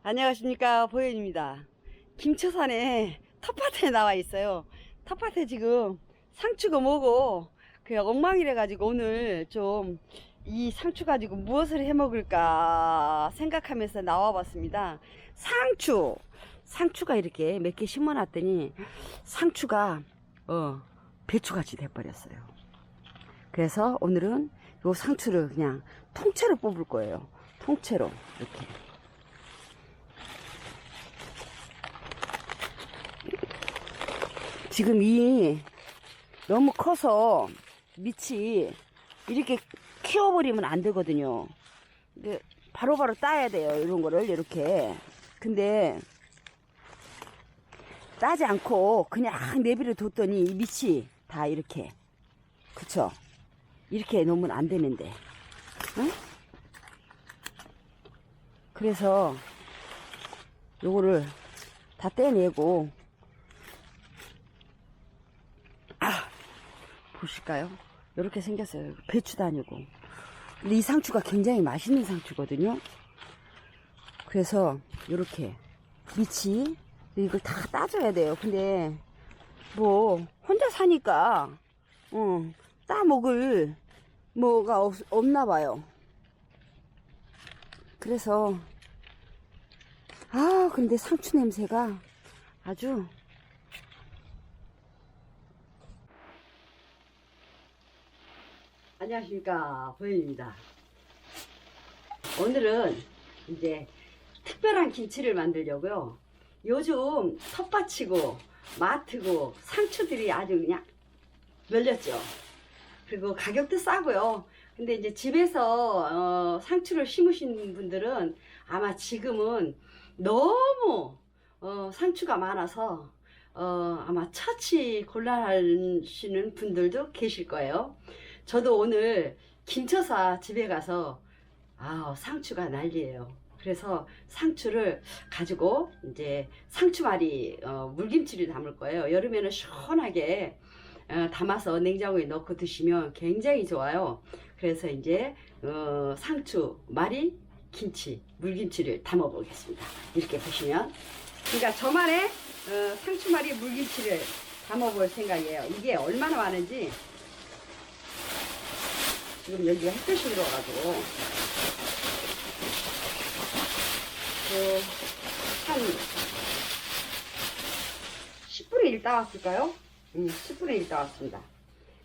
안녕하십니까, 보현입니다. 김처산에 텃밭에 나와 있어요. 텃밭에 지금 상추가 뭐고 그 엉망이래 가지고 오늘 좀 이 상추 가지고 무엇을 해 먹을까 생각하면서 나와 봤습니다. 상추가 이렇게 몇 개 심어 놨더니 상추가 배추같이 돼 버렸어요. 그래서 오늘은 요 상추를 그냥 통째로 뽑을 거예요. 통째로 이렇게. 지금 이 너무 커서 밑이 이렇게 키워버리면 안 되거든요. 근데 바로바로 따야 돼요. 이런 거를 이렇게. 근데 따지 않고 그냥 내비를 뒀더니 이 밑이 다 이렇게. 그쵸? 이렇게 놓으면 안 되는데. 응? 그래서 요거를 다 떼내고 보실까요? 이렇게 생겼어요. 배추도 아니고. 근데 이 상추가 굉장히 맛있는 상추거든요. 그래서 이렇게 밑이 이걸 다 따줘야 돼요. 근데 뭐 혼자 사니까 따 먹을 뭐가 없나 봐요. 그래서 근데 상추 냄새가 아주 안녕하십니까, 보현입니다. 오늘은 이제 특별한 김치를 만들려고요. 요즘 텃밭이고 마트고 상추들이 아주 그냥 멸렸죠. 그리고 가격도 싸고요. 근데 이제 집에서 상추를 심으신 분들은 아마 지금은 너무 상추가 많아서 아마 처치 곤란하시는 분들도 계실 거예요. 저도 오늘 김처사 집에 가서 상추가 난리예요. 그래서 상추를 가지고 이제 상추말이 물김치를 담을 거예요. 여름에는 시원하게 담아서 냉장고에 넣고 드시면 굉장히 좋아요. 그래서 이제 상추말이 김치, 물김치를 담아 보겠습니다. 이렇게 보시면, 그러니까 저만의 상추말이 물김치를 담아 볼 생각이에요. 이게 얼마나 많은지. 지금 여기가 햇볕이 들어가지고 한 10분의 1 따왔을까요? 10분의 1 따왔습니다.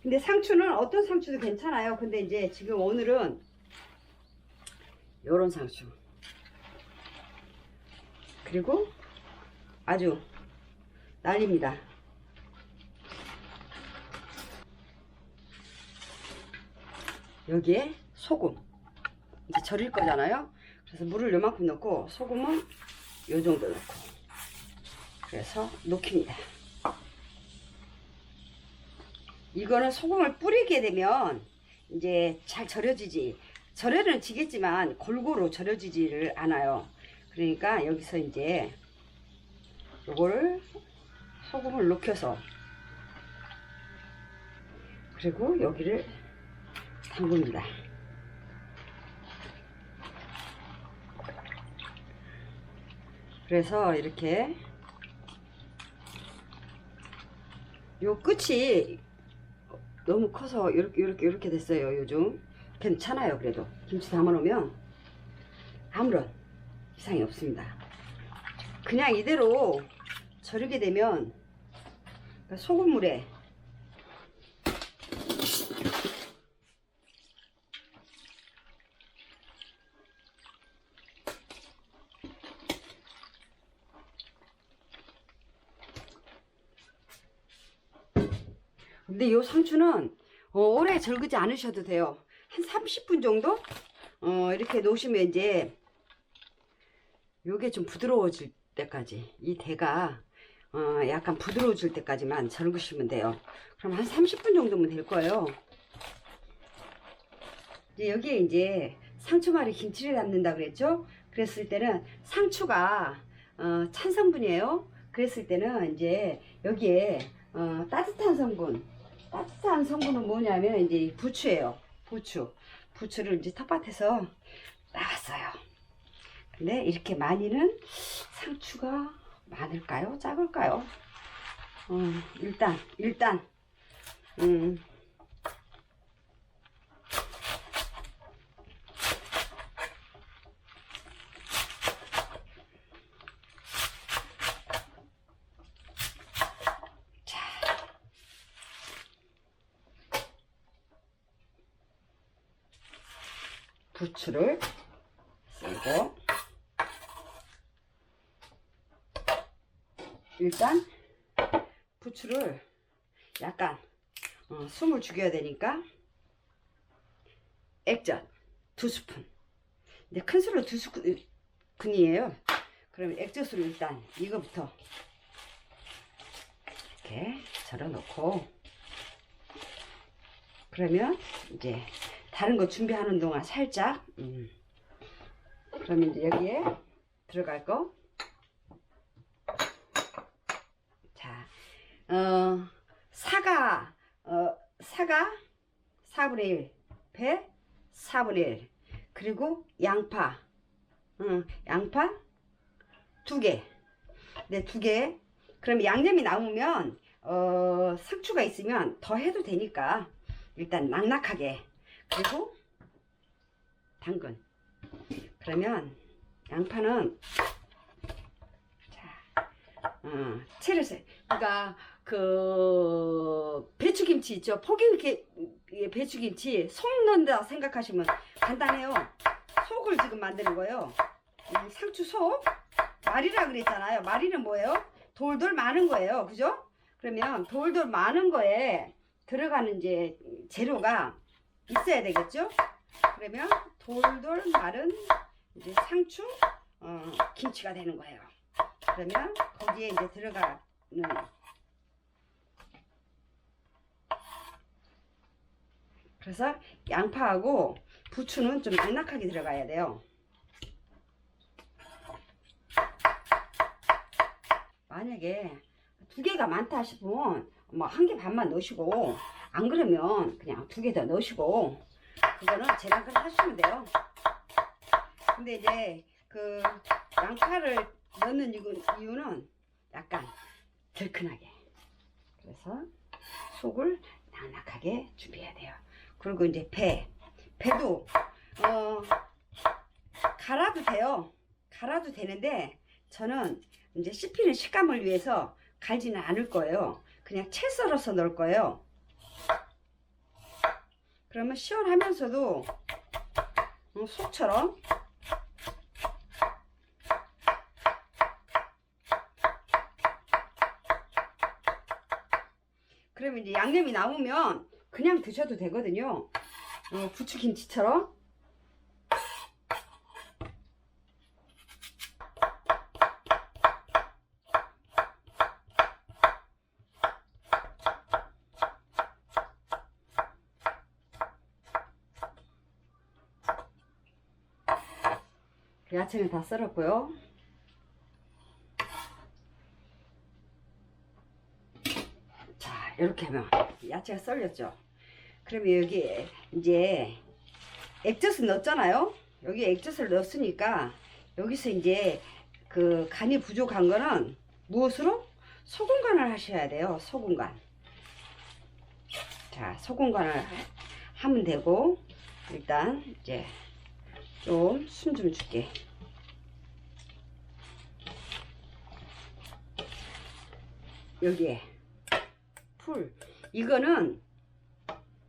근데 상추는 어떤 상추도 괜찮아요. 근데 이제 지금 오늘은 요런 상추, 그리고 아주 난리입니다. 여기에 소금, 이제 절일 거잖아요. 그래서 물을 요만큼 넣고 소금은 요 정도 넣고, 그래서 녹힙니다. 이거는 소금을 뿌리게 되면 이제 잘 절여지지, 절여는 지겠지만 골고루 절여지지를 않아요. 그러니까 여기서 이제 요거를 소금을 녹여서, 그리고 여기를 담굽니다. 그래서 이렇게 요 끝이 너무 커서 이렇게 됐어요. 요즘 괜찮아요. 그래도 김치 담아 놓으면 아무런 이상이 없습니다. 그냥 이대로 절이게 되면 소금물에 근데 이 상추는 오래 절그지 않으셔도 돼요. 한 30분 정도 이렇게 놓으시면 이제 요게 좀 부드러워질 때까지, 이 대가 약간 부드러워질 때까지만 절구시면 돼요. 그럼 한 30분 정도면 될 거예요. 이제 여기에 이제 상추말이 김치를 담는다 그랬죠. 그랬을 때는 상추가 찬 성분이에요. 그랬을 때는 이제 여기에 따뜻한 성분은 뭐냐면 이제 부추예요. 부추를 이제 텃밭에서 따왔어요. 근데 이렇게 많이는 상추가 많을까요? 작을까요? 일단 부추를 썰고 일단 부추를 약간 숨을 죽여야 되니까 액젓 2스푼. 근데 큰 술로 2스푼이에요. 그럼 액젓으로 일단 이거부터 이렇게 절여 놓고, 그러면 이제 다른 거 준비하는 동안 살짝 그러면 이제 여기에 들어갈 거, 자, 사과 4분의 1, 배 4분의 1, 그리고 양파 2개. 네, 2개. 그럼 양념이 남으면 상추가 있으면 더 해도 되니까 일단 낭낙하게. 그리고 당근. 그러면 양파는 채를 그러니까 그 배추김치 있죠, 포기 배추김치 속 넣는다 생각하시면 간단해요. 속을 지금 만드는 거예요. 상추 속 말이라 그랬잖아요. 말이는 뭐예요? 돌돌 많은 거예요, 그죠? 그러면 돌돌 많은 거에 들어가는 이제 재료가 있어야 되겠죠? 그러면 돌돌 마른 이제 상추 김치가 되는 거예요. 그러면 거기에 이제 들어가는 그래서 양파하고 부추는 좀 낭낙하게 들어가야 돼요. 만약에 2개가 많다 싶으면 뭐 1개 반만 넣으시고, 안 그러면 그냥 2개 더 넣으시고, 그거는 재량껏 하시면 돼요. 근데 이제 그 양파를 넣는 이유는 약간 들큰하게, 그래서 속을 낭낙하게 준비해야 돼요. 그리고 이제 배도 갈아도 돼요. 갈아도 되는데 저는 이제 씹히는 식감을 위해서 갈지는 않을 거예요. 그냥 채 썰어서 넣을 거예요. 그러면 시원하면서도 속처럼 그러면 이제 양념이 남으면 그냥 드셔도 되거든요. 부추김치처럼. 야채는 다 썰었고요. 자, 이렇게 하면 야채가 썰렸죠. 그러면 여기에 이제 액젓을 넣었잖아요. 여기 액젓을 넣었으니까 여기서 이제 그 간이 부족한 거는 무엇으로? 소금 간을 하셔야 돼요. 소금 간. 자, 소금 간을 하면 되고, 일단 이제 좀 숨 좀 줄게. 여기에 풀, 이거는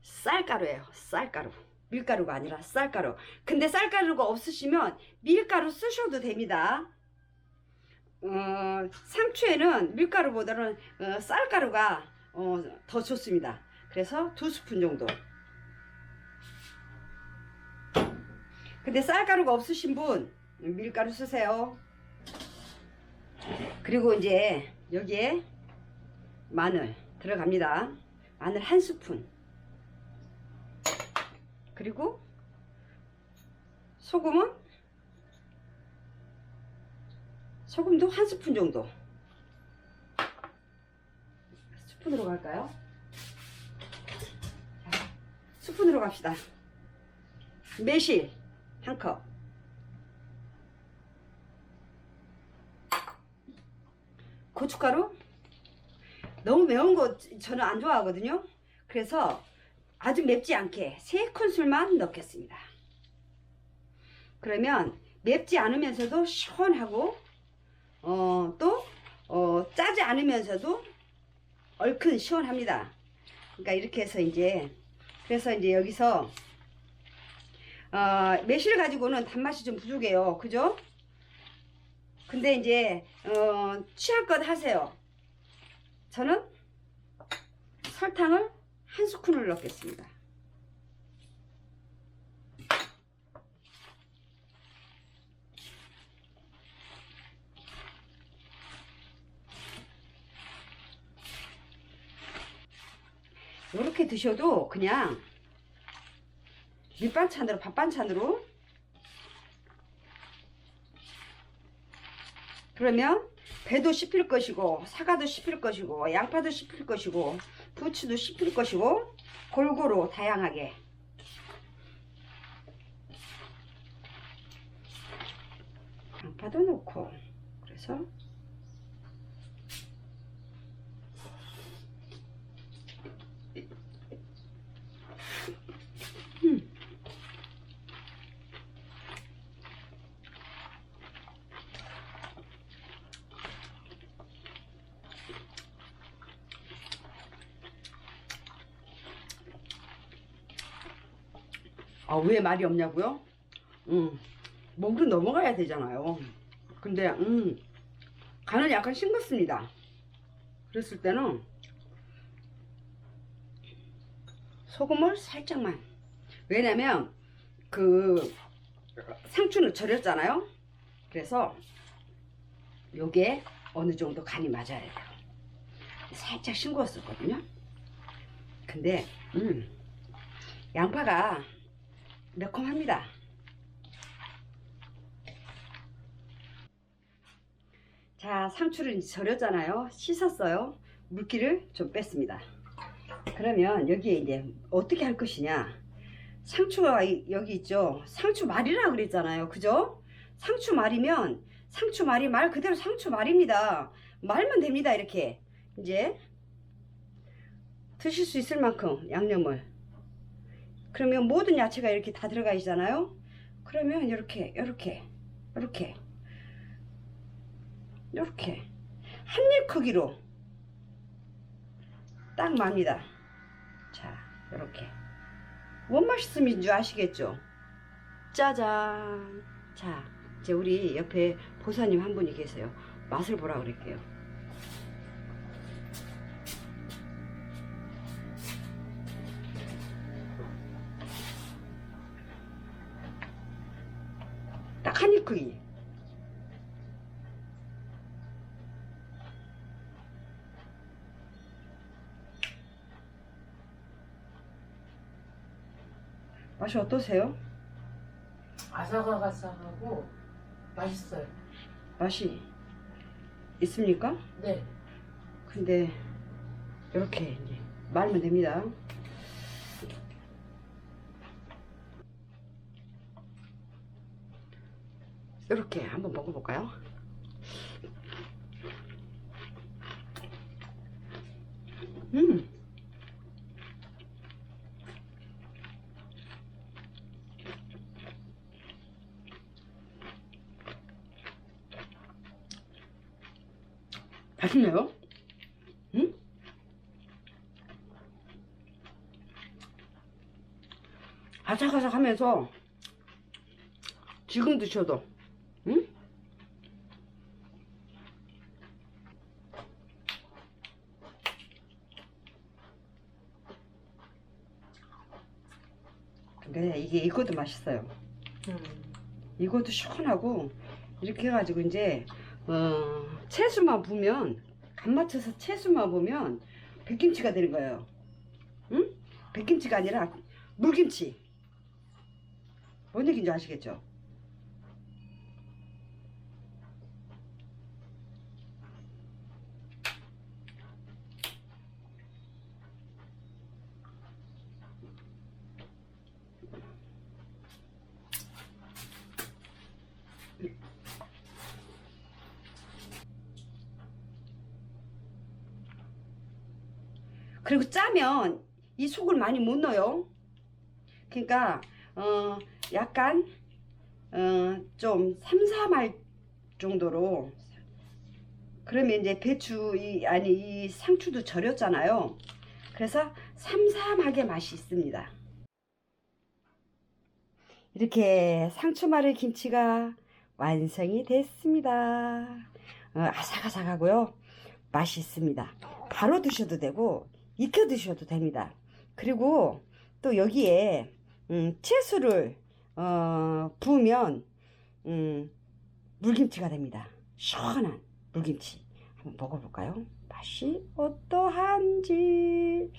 쌀가루예요. 쌀가루. 밀가루가 아니라 쌀가루. 근데 쌀가루가 없으시면 밀가루 쓰셔도 됩니다. 상추에는 밀가루보다는 쌀가루가 더 좋습니다. 그래서 2스푼 정도. 근데 쌀가루가 없으신 분 밀가루 쓰세요. 그리고 이제 여기에 마늘 들어갑니다. 마늘 1스푼. 그리고 소금도 1스푼 정도. 스푼으로 갈까요? 스푼으로 갑시다. 매실 1컵. 고춧가루. 너무 매운 거 저는 안 좋아하거든요. 그래서 아주 맵지 않게 3큰술만 넣겠습니다. 그러면 맵지 않으면서도 시원하고 짜지 않으면서도 얼큰 시원합니다. 그러니까 이렇게 해서 이제 그래서 이제 여기서 매실 가지고는 단맛이 좀 부족해요. 그죠? 근데 이제 취향껏 하세요. 저는 설탕을 1스푼을 넣겠습니다. 이렇게 드셔도 그냥 밑반찬으로 밥반찬으로 그러면 배도 씹힐 것이고 사과도 씹힐 것이고 양파도 씹힐 것이고 부추도 씹힐 것이고 골고루 다양하게 양파도 넣고 그래서 왜 말이 없냐고요? 목은 넘어가야 되잖아요. 근데 간은 약간 싱겁습니다. 그랬을 때는 소금을 살짝만. 왜냐면 그 상추는 절였잖아요. 그래서 요게 어느 정도 간이 맞아야 돼요. 살짝 싱거웠었거든요. 근데 양파가 매콤합니다. 자, 상추를 이제 절였잖아요. 씻었어요. 물기를 좀 뺐습니다. 그러면 여기에 이제 어떻게 할 것이냐. 상추가 여기 있죠. 상추말이라 그랬잖아요. 그죠? 상추말이면 상추말이 말 그대로 상추말입니다. 말면 됩니다. 이렇게 이제 드실 수 있을 만큼 양념을. 그러면 모든 야채가 이렇게 다 들어가 있잖아요. 그러면 이렇게 한 입 크기로 딱 맙니다. 자, 이렇게 뭔 맛있음인 줄 아시겠죠? 짜잔. 자, 이제 우리 옆에 보사님 한 분이 계세요. 맛을 보라 그럴게요. 딱 한 입 크기. 맛이 어떠세요? 아삭아삭하고 맛있어요. 맛이 있습니까? 네. 근데 이렇게 이제 말면 됩니다. 이렇게 한번 먹어볼까요? 맛있네요. 아삭아삭하면서 지금 드셔도 근데 이것도 맛있어요. 이것도 시원하고 이렇게 해가지고 이제 채수만 부면 간 맞춰서 채수만 보면 백김치가 되는 거예요. 응? 백김치가 아니라 물김치. 뭔 얘기인지 아시겠죠? 그리고 짜면 이 속을 많이 못 넣어요. 그러니까 약간 좀 3, 4말 정도로. 그러면 이제 배추 이 상추도 절였잖아요. 그래서 삼삼하게 맛이 있습니다. 이렇게 상추마늘 김치가 완성이 됐습니다. 아삭아삭하고요. 맛있습니다. 바로 드셔도 되고 익혀 드셔도 됩니다. 그리고 또 여기에 채소를 부으면 물김치가 됩니다. 시원한 물김치 한번 먹어볼까요? 맛이 어떠한지.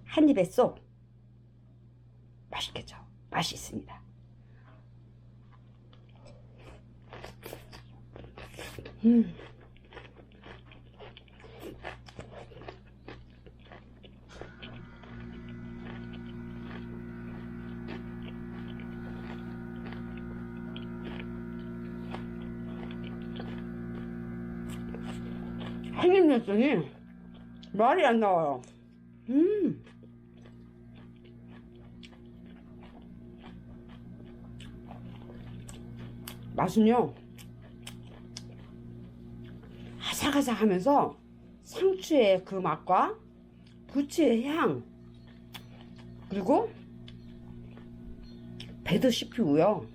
한 입에 쏙. 맛있겠죠? 맛이 있습니다. 한 입 냈더니 말이 안 나와요. 맛은요, 아삭아삭하면서 상추의 그 맛과 부추의 향, 그리고 배도 씹히고요.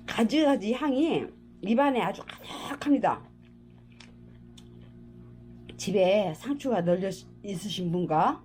가지가지 향이 입안에 아주 가득합니다. 집에 상추가 널려 있으신 분과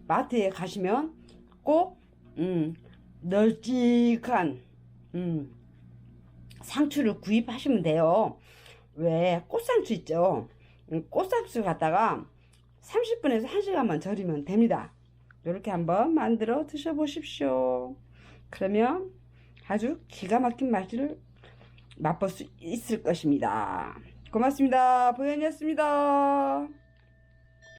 마트에 가시면 꼭 널찍한 상추를 구입하시면 돼요. 왜 꽃상추 있죠? 꽃상추 갖다가 30분에서 1시간만 절이면 됩니다. 이렇게 한번 만들어 드셔보십시오. 그러면 아주 기가 막힌 맛을 맛볼 수 있을 것입니다. 고맙습니다. 보현이었습니다.